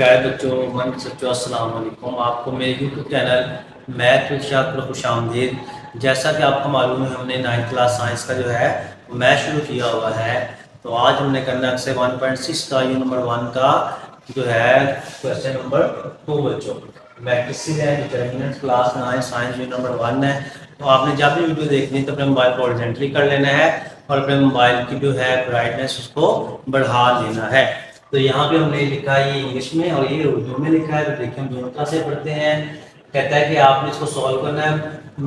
प्यारे बच्चों मन बच्चों अस्सलाम वालेकुम। आपको मेरे YouTube channel math with Shah पर खुशामदीद। जैसा कि आपको मालूम है हमने 9th क्लास साइंस का जो है मैथ शुरू किया हुआ है। तो आज हमने करना है 1.6 का यू नंबर 1 का जो है क्वेश्चन नंबर 2 बच्चों। मैट्रिसेस है, determinants class 9 science you number 1 है। तो आपने जब भी वीडियो देखनी है तो अपने मोबाइल को हॉरिजॉन्टली कर लेना है और अपने मोबाइल की जो है ब्राइटनेस उसको बढ़ा लेना है। तो यहाँ पे हमने लिखा है ये इंग्लिश में और ये उर्दू में लिखा है। तो देखिए हम दोनों तरह से पढ़ते हैं। कहता है कि आपने इसको सॉल्व करना है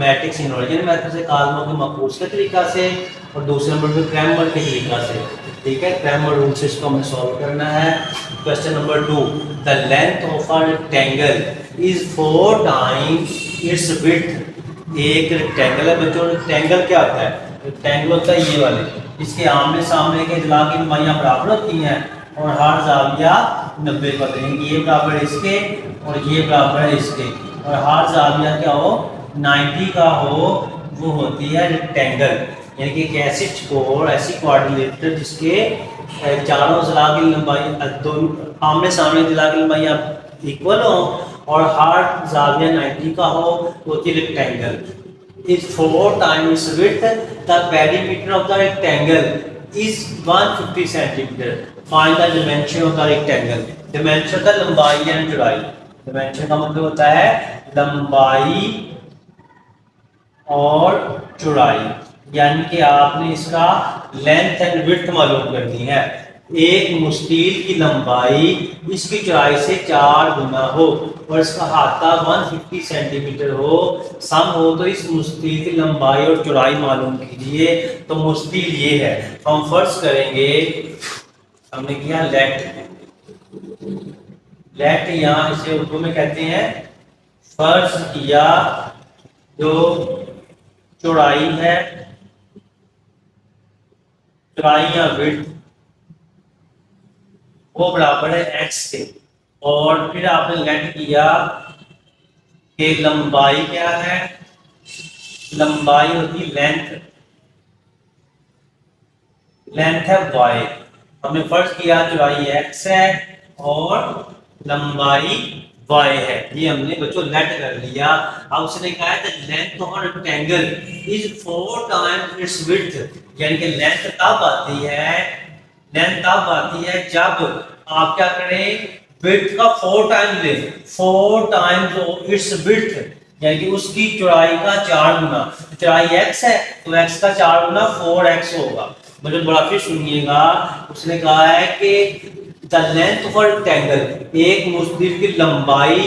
मैट्रिक्स इन ओरिजिन मेथड से, कालमों के मकबूस के तरीका से, और दूसरे नंबर पे क्रैमर के तरीका से। ठीक है, क्रैमर रूल से इसको हमें सॉल्व करना है। Question number 2, the length of a rectangle is 4 times it's width. एक रेक्टेंगल है बच्चों। रेक्टेंगल क्या होता है? रेक्टेंगल होता है ये वाले, इसके आमने सामने के अजला की लंबाइयाँ बराबर होती हैं और हर जाविया 90 का देंगे। ये बराबर है इसके और ये बराबर है इसके, और हर जाविया क्या हो 90 का हो, वो होती है रेक्टेंगल। यानी कि एक ऐसी चौकोर, ऐसी क्वाड्रिलेटरल जिसके चारों अजला की लंबाई आमने सामने अजला की लंबाइयाँ इक्वल हो और हर जाविया 90 का हो, वो होती है rectangle. Is 4 times width, the perimeter of the rectangle is 150 centimetre. Find the dimension of the rectangle. Dimension का लंबाई यानी चौड़ाई। डायमेंशन का मतलब होता है लंबाई और चौड़ाई, यानी कि आपने इसका लेंथ एंड विड्थ मालूम करनी है। एक मुस्तील की लंबाई इसकी चौड़ाई से 4 गुना हो और इसका हाथा 150 सेंटीमीटर हो, सम हो, तो इस मुस्तील की लंबाई और चौड़ाई मालूम कीजिए। तो मुस्तील ये है, हम फर्ज करेंगे, हमने किया लेट। लेट यहाँ इसे उर्दू में कहते हैं फर्ज किया जो चौड़ाई है, चौड़ाई या विड्थ वो बराबर है x के, और फिर आपने लेट किया कि लंबाई क्या है। लंबाई होती लेंथ, लेंथ है y। हमने फर्ज किया चौड़ाई x है और लंबाई y है। ये हमने बच्चों लेट कर लिया। अब उसने कहा है length of a rectangle is 4 times it's width. यानी कि लेंथ तब आती है, लेंथ तब आती है जब आप क्या करें, विड्थ का 4 टाइम्स ले, 4 टाइम्स इट्स विड्थ, यानी कि उसकी चौड़ाई का 4 गुना। चौड़ाई x है तो x का 4 गुना 4x होगा। मुझे बड़ा फिर सुनिएगा, उसने कहा है कि the length of a rectangle, एक मुस्तील की लंबाई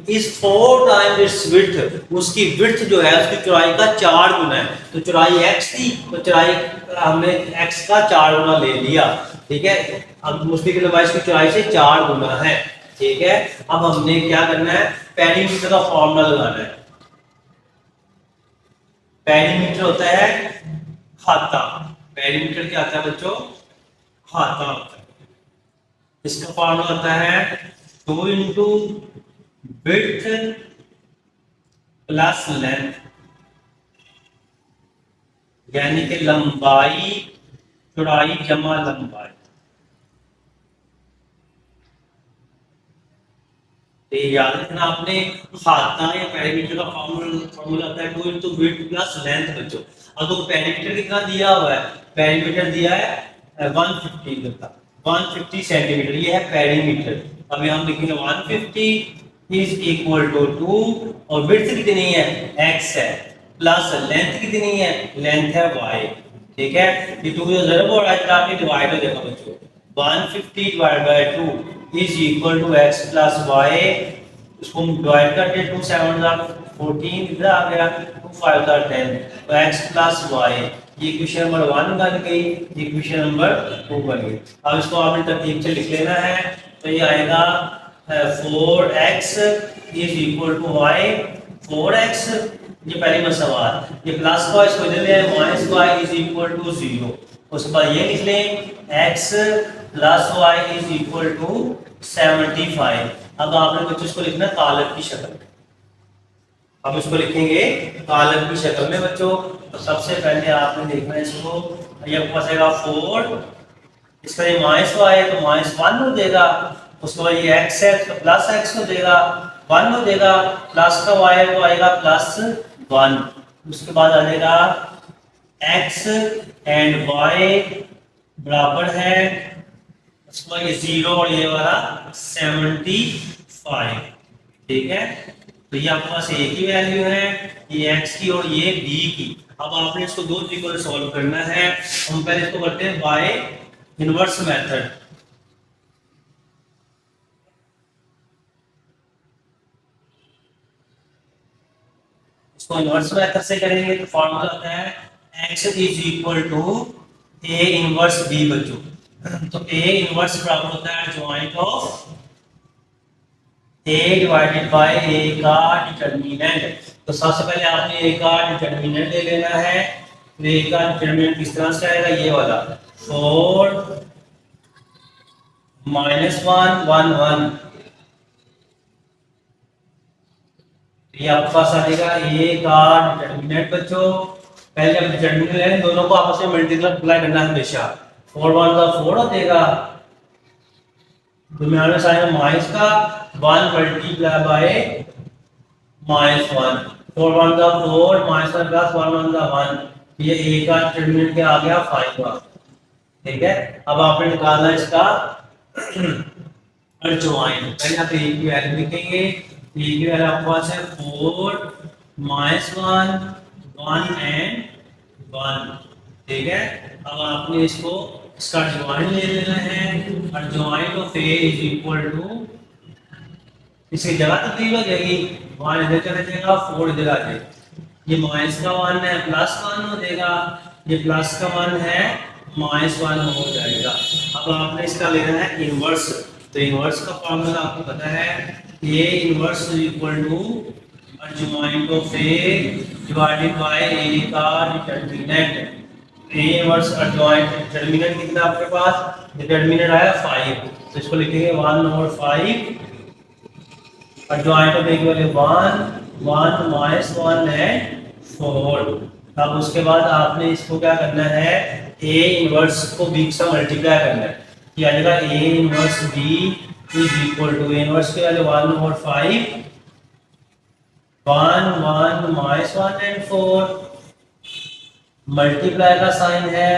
इज 4 टाइम्स इट्स विड्थ, उसकी विड्थ जो है उसकी चौड़ाई का 4 गुना है। तो चौड़ाई x थी तो चौड़ाई हमने x का 4 गुना ले लिया। ठीक है, अब मुस्तील की लंबाई इसकी चौड़ाई से 4 गुना है। ठीक है, अब हमने क्या करना है, पेरीमीटर का फॉर्मूला लगाना है। पेरीमीटर होता है हाथा। पेरीमीटर क्या आता है बच्चों? हाथा होता है। इसका फॉर्मूला होता है 2 इंटू विड्थ प्लस लेंथ, यानी कि लंबाई चौड़ाई जमा लंबाई। तो याद रखना आपने, हाथा या पेरीमीटर का फॉर्मूला होता है 2 इंटू विड्थ प्लस लेंथ बच्चों। अब तो पेरीमीटर कितना दिया हुआ है, पेरीमीटर दिया है 150 सेंटीमीटर, ये है पेरीमीटर। अब हम लिखेंगे 150 इज इक्वल टू 2 और विड्थ कितनी है x है, प्लस लेंथ कितनी है, लेंथ है y। ठीक है, ये 2 जो ज़रूर हो रहा है ताकि डिवाइड हो जाएगा बच्चों। 150 divide by 2 is equal to x plus y। इसको डिवाइड करके 2 7 14 इधर आ गया, 2 5 10, तो x प्लस y। ये इक्वेशन नंबर 1 बन गई, ये इक्वेशन नंबर 2 बन गई। अब इसको आपने तरतीब से लिख लेना है। तो ये आएगा 4x is equal to y। 4x ये पहली मसवार, ये प्लस को इसको इधर ले आए, minus y is equal to 0। उसके बाद ये लिख लें x plus y is equal to 75। अब आपने कुछ इसको लिखना कालक की शक्ल में। हम इसको लिखेंगे कालक की शक्ल में बच्चों। तो सबसे पहले आपने देखना है इसको, ये आपके पास आएगा 4, इसका ये माइनस y है तो -1 हो जाएगा, उसके बाद ये x है तो प्लस x हो जाएगा, 1 हो जाएगा, प्लस का y तो आएगा +1। उसके बाद आ जाएगा x एंड y बराबर है, उसके बाद ये 0 और ये वाला 75। ठीक है, तो ये आपके पास a की वैल्यू है, ये x की और ये b की। अब आपने इसको दो तरीकों से सॉल्व करना है। हम पहले इसको करते हैं बाय इनवर्स मेथड। इसको इनवर्स मेथड से करेंगे तो फॉर्मूला आता है x is equal to a inverse b बच्चों। तो a इनवर्स बराबर होता है joint of a divided by a का डिटरमिनेंट। तो सबसे पहले आपने a का डिटरमिनेंट ले लेना है। तो a का डिटरमिनेंट किस तरह से आएगा, ये वाला 4 -1 1 1। ये आपके पास आ जाएगा a का डिटरमिनेंट बच्चों। पहले जब डिटरमिनेंट लें दोनों को आपस में मल्टीप्लाई करना है हमेशा। 4 1 का 4 हो जाएगा, तो में साइन माइनस का 1 मल्टीप्लाई बाय -1। 4 1 का 4 -1 प्लस 1 1 का 1। ये a का डिटरमिनेंट क्या आ गया 5 का। ठीक है, अब आपने निकालना है इसका अर्धज्वाइन। पहले आप a की वैल्यू लिखेंगे, a की वैल्यू आपके पास है 4 -1 1 एंड 1। ठीक है, अब आपने इसको इसका ज्वाइन ले लेना है। और join of a is equal to, इसकी जगह तब्दील हो जाएगी, 1 इधर चला जाएगा 4 इधर आ जाएगा। ये माइनस का 1 है +1 हो जाएगा, ये प्लस का 1 है -1 हो जाएगा। अब आपने इसका लेना है इनवर्स। तो इनवर्स का फॉर्मूला आपको पता है, a inverse is equal to joint of a divided by a का determinant. a inverse adjoint determinant कितना आपके पास, डिटरमिनेंट आया 5, तो इसको लिखेंगे 1/5 एडजॉइंट ऑफ a की वैल्यू 1 1 -1 एंड 4। अब उसके बाद आपने इसको क्या करना है, a इनवर्स को b से मल्टीप्लाई करना है। क्या आ जाएगा a inverse b is equal to, a inverse की वैल्यू 1/5 1 1 -1 एंड 4 मल्टीप्लाई का साइन है,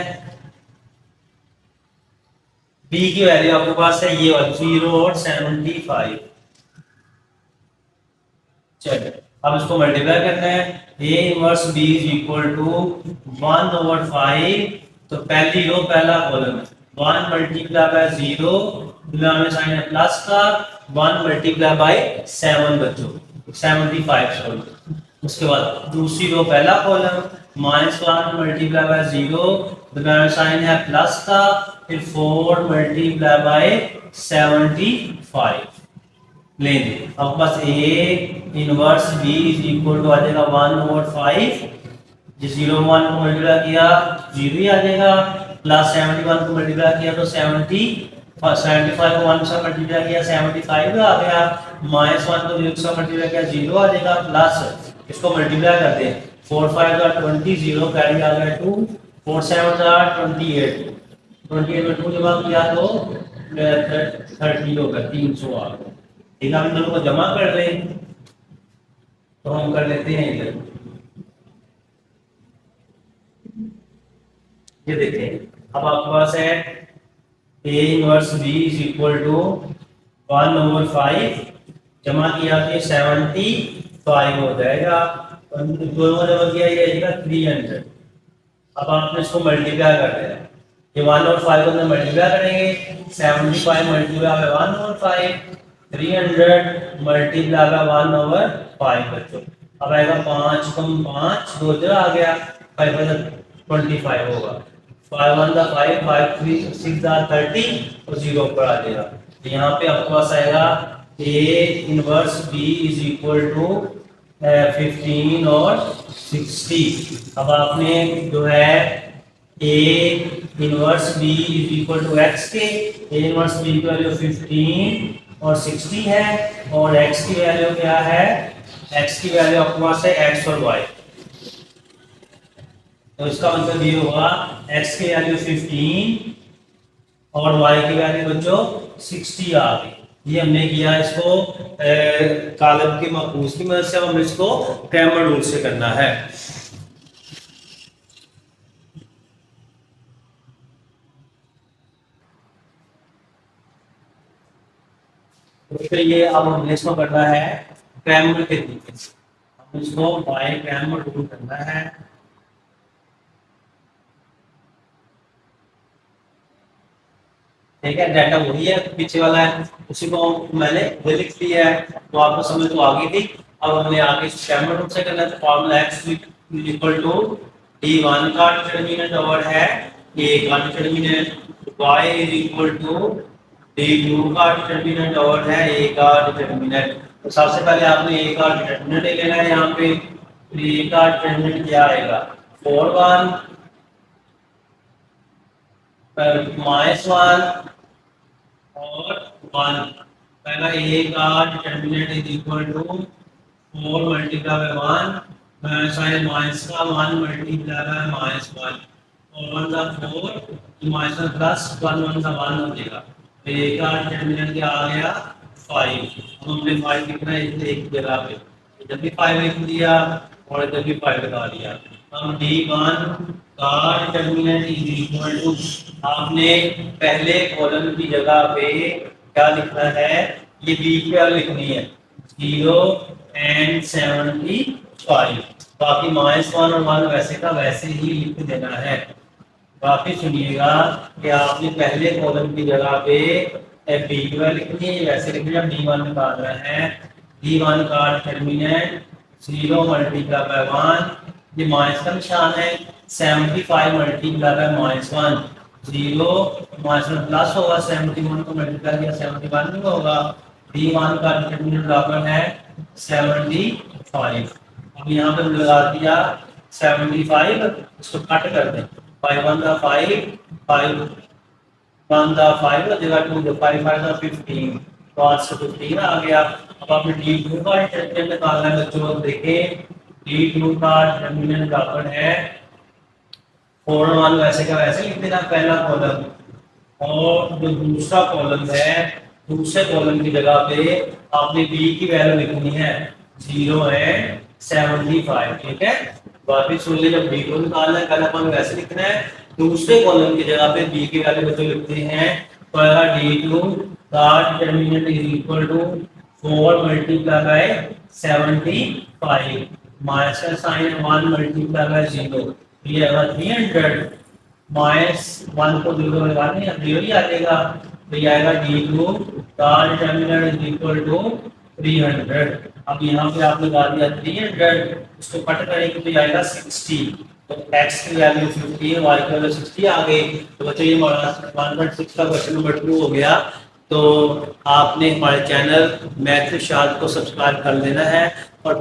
b की वैल्यू आपके पास है ये 0 और 75। चलिए अब इसको मल्टीप्लाई करना है। a inverse b is equal to 1/5, तो पहली रो पहला कॉलम है, 1 मल्टीप्लाई बाय 0 में साइन है प्लस का, 1 मल्टीप्लाई बाय 7 बच्चों 75 सॉरी। उसके बाद दूसरी रो पहला कॉलम -1 मल्टीप्लाई बाय 0 में साइन है प्लस का, फिर 4 मल्टीप्लाई बाय 75 लेंगे। अब बस a inverse b is equal to आ जाएगा 1/5, जिस 0 1 को मल्टीप्लाई किया 0 ही आ जाएगा, प्लस 71 को मल्टीप्लाई किया तो 75 को 1 से मल्टीप्लाई किया 75 आ गया, -1 को 0 से मल्टीप्लाई किया 0 आ जाएगा, प्लस इसको मल्टीप्लाई करते हैं 4 5 का 20 0 कैरी आ गया 2 4 7 का 28 में 2 जमा किया तो 30 होगा 300 आ गया। ठीक है, हम दोनों को जमा कर लें तो हम कर लेते हैं इधर, ये देखें अब आपके पास है a inverse b is equal to 1/5 जमा किया तो 75 हो जाएगा, दोनों जमा किया ये आएगा 300। अब आपने इसको मल्टीप्लाई कर देना, ये 1/5 को अंदर मल्टीप्लाई करेंगे, 75 मल्टीप्लाई बाय 1/5 300 मल्टीप्लाई बाय 1/5 बच्चों। अब आएगा 5 कम 5 2 इधर आ गया, 5 25 होगा, 5 1 का 5 5 3 6 30 और 0 पर आ जाएगा। तो यहाँ पे आपके पास आएगा a inverse b is equal to 15 और 60। अब आपने जो है a inverse b is equal to x के, a इनवर्स b की वैल्यू 15 और 60 है, और x की वैल्यू क्या है, x की वैल्यू आपके पास है x और y। तो इसका मतलब ये होगा x की वैल्यू 15 और y की वैल्यू बच्चों 60 आ गई। ये हमने किया इसको कालब के मकबूज की मदद से। अब हमें इसको क्रैमर रूल से करना है। तो फिर ये अब हमने इसको करना है क्रैमर के तरीके से। हम इसको बाय क्रैमर रूल करना है। ठीक है, डाटा वही है, पीछे वाला है, उसी को मैंने ये लिख लिया है, तो आपको समझ तो आ गई थी। अब हमने आगे क्रैमर रूल से करना है। तो formula x equal to d1 का डिटरमिनेंट और है a का determinant, y is equal to d2 का डिटरमिनेंट और है a का डिटरमिनेंट। तो सबसे पहले आपने a का डिटरमिनेंट लेना है। यहाँ पे a का डिटरमिनेंट क्या आएगा, 4 1 -1 और 1। पहला a का determinant is equal to 4 multiply by 1 sign minus का 1 मल्टीप्लाई बाय -1 और 1 का 4 माइनस प्लस 1 1 का 1 हो जाएगा। तो a का डिटरमिनेंट क्या आ गया 5। अब हमने 5 लिखना है इस एक जगह पे, इधर भी 5 लिख दिया और इधर भी 5 लगा दिया। हम d1 का डिटरमिनेंट इज इक्वल टू, आपने पहले कॉलम की जगह पे क्या लिखना है, ये बी की वैल्यू लिखनी है 0 एंड 75। बाकी -1 और 1 वैसे का वैसे ही लिख देना है। बाकी सुनिएगा कि आपने पहले कॉलम की जगह पे बी की वैल्यू लिखनी है, वैसे लिखना है। d1 निकालना है, d1 का डिटरमिनेंट 0 मल्टीप्लाई बाय 1, ये माइनस का निशान है, 75 मल्टीप्लाई बाय -1 0 -1 प्लस होगा, 71 को मल्टीप्लाई किया 71 नहीं होगा। d1 का डिटरमिनेंट बराबर है 75। अब यहाँ पे लगा दिया 75, इसको कट कर दें, 5 1 का 5 5 1 का 5 हो जाएगा, 2 5 5 का 15, तो आज से 15 आ गया। अब आपने d2 का डिटरमिनेंट निकालना है बच्चों। देखें d2 का डिटरमिनेंट बराबर है 4 1 वैसे का वैसे लिख देना पहला कॉलम, और जो दूसरा कॉलम है दूसरे कॉलम की जगह पे आपने b की वैल्यू लिखनी है 0 एंड 75। ठीक है, वापिस सुन लीजिए, जब d2 निकालना है पहला कॉलम वैसे लिखना है, दूसरे कॉलम की जगह पे b की वैल्यू बच्चों लिखते हैं। पहला d2 का determinant is equal to 4 multiply by 75 minus का साइन 1 मल्टीप्लाई बाय 0, ये आएगा 300 -1 को 0 लगाने 0 ही आ जाएगा। तो ये आएगा d2 का डिटरमिनेंट इज इक्वल टू 300। अब यहाँ पे आप लगा दिया 300, इसको कट करेंगे तो ये आएगा 60। तो x की वैल्यू 50 y की वैल्यू 60 आ गई। तो बच्चों ये 1.6 का क्वेश्चन नंबर 2 हो गया। तो आपने हमारे चैनल मैथ इरशाद को सब्सक्राइब कर लेना है और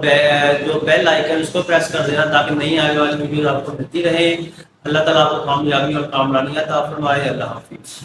जो बेल आइकन उसको प्रेस कर देना, ताकि नई आने वाली वीडियो आपको मिलती रहे। अल्लाह ताला आपको कामयाबी और कामरानी अता फरमाए। अल्लाह हाफिज़।